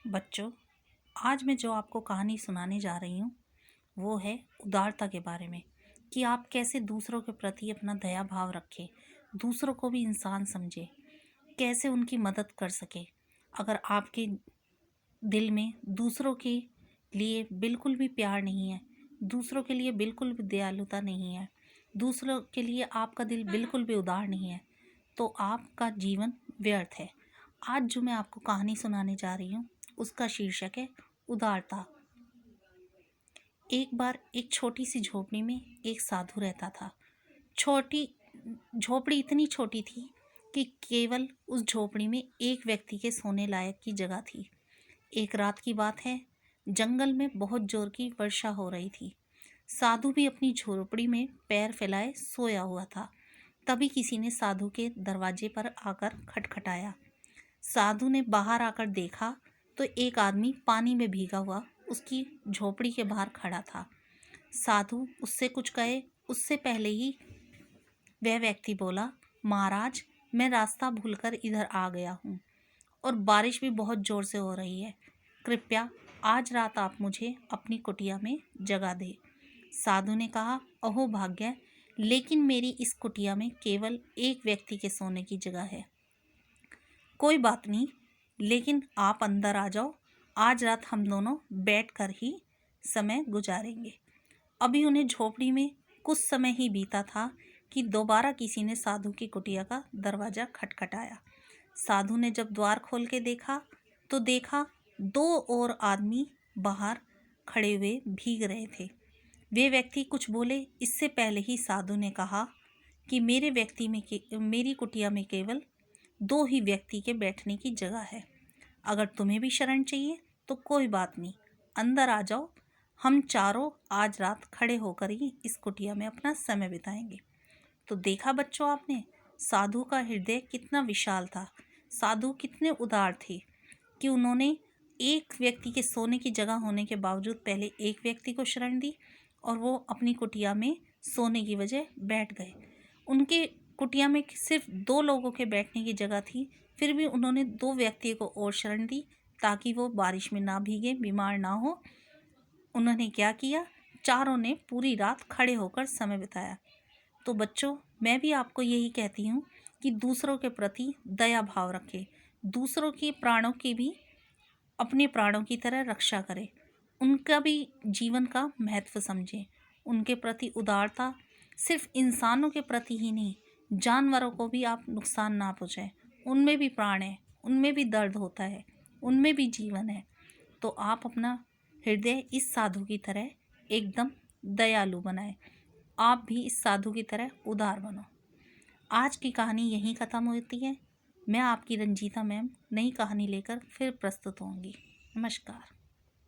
बच्चों, आज मैं जो आपको कहानी सुनाने जा रही हूँ वो है उदारता के बारे में कि आप कैसे दूसरों के प्रति अपना दया भाव रखें, दूसरों को भी इंसान समझें, कैसे उनकी मदद कर सके। अगर आपके दिल में दूसरों के लिए बिल्कुल भी प्यार नहीं है, दूसरों के लिए बिल्कुल भी दयालुता नहीं है, दूसरों के लिए आपका दिल बिल्कुल भी उदार नहीं है, तो आपका जीवन व्यर्थ है। आज जो मैं आपको कहानी सुनाने जा रही हूँ उसका शीर्षक है उदारता। एक बार एक छोटी सी झोपड़ी में एक साधु रहता था। छोटी झोपड़ी इतनी छोटी थी कि केवल उस झोपड़ी में एक व्यक्ति के सोने लायक की जगह थी। एक रात की बात है, जंगल में बहुत जोर की वर्षा हो रही थी। साधु भी अपनी झोपड़ी में पैर फैलाए सोया हुआ था। तभी किसी ने साधु के दरवाजे पर आकर खटखटाया। साधु ने बाहर आकर देखा तो एक आदमी पानी में भीगा हुआ उसकी झोपड़ी के बाहर खड़ा था। साधु उससे कुछ कहे उससे पहले ही वह व्यक्ति बोला, महाराज, मैं रास्ता भूलकर इधर आ गया हूँ और बारिश भी बहुत जोर से हो रही है। कृपया आज रात आप मुझे अपनी कुटिया में जगह दें। साधु ने कहा, अहो भाग्य, लेकिन मेरी इस कुटिया में केवल एक व्यक्ति के सोने की जगह है। कोई बात नहीं, लेकिन आप अंदर आ जाओ। आज रात हम दोनों बैठकर ही समय गुजारेंगे। अभी उन्हें झोपड़ी में कुछ समय ही बीता था कि दोबारा किसी ने साधु की कुटिया का दरवाज़ा खटखटाया। साधु ने जब द्वार खोल के देखा तो देखा दो और आदमी बाहर खड़े हुए भीग रहे थे। वे व्यक्ति कुछ बोले इससे पहले ही साधु ने कहा कि मेरी कुटिया में केवल दो ही व्यक्ति के बैठने की जगह है। अगर तुम्हें भी शरण चाहिए तो कोई बात नहीं, अंदर आ जाओ। हम चारों आज रात खड़े होकर ही इस कुटिया में अपना समय बिताएंगे। तो देखा बच्चों आपने, साधु का हृदय कितना विशाल था। साधु कितने उदार थे कि उन्होंने एक व्यक्ति के सोने की जगह होने के बावजूद पहले एक व्यक्ति को शरण दी और वो अपनी कुटिया में सोने की वजह बैठ गए। उनके कुटिया में सिर्फ दो लोगों के बैठने की जगह थी, फिर भी उन्होंने दो व्यक्ति को और शरण दी ताकि वो बारिश में ना भीगे, बीमार ना हो। उन्होंने क्या किया, चारों ने पूरी रात खड़े होकर समय बिताया। तो बच्चों, मैं भी आपको यही कहती हूँ कि दूसरों के प्रति दया भाव रखें, दूसरों के प्राणों की भी अपने प्राणों की तरह रक्षा करें, उनका भी जीवन का महत्व समझें। उनके प्रति उदारता सिर्फ इंसानों के प्रति ही नहीं, जानवरों को भी आप नुकसान ना पहुँचाएं। उनमें भी प्राण है, उनमें भी दर्द होता है, उनमें भी जीवन है। तो आप अपना हृदय इस साधु की तरह एकदम दयालु बनाएं। आप भी इस साधु की तरह उदार बनो। आज की कहानी यहीं ख़त्म होती है। मैं आपकी रंजीता मैम नई कहानी लेकर फिर प्रस्तुत होंगी। नमस्कार।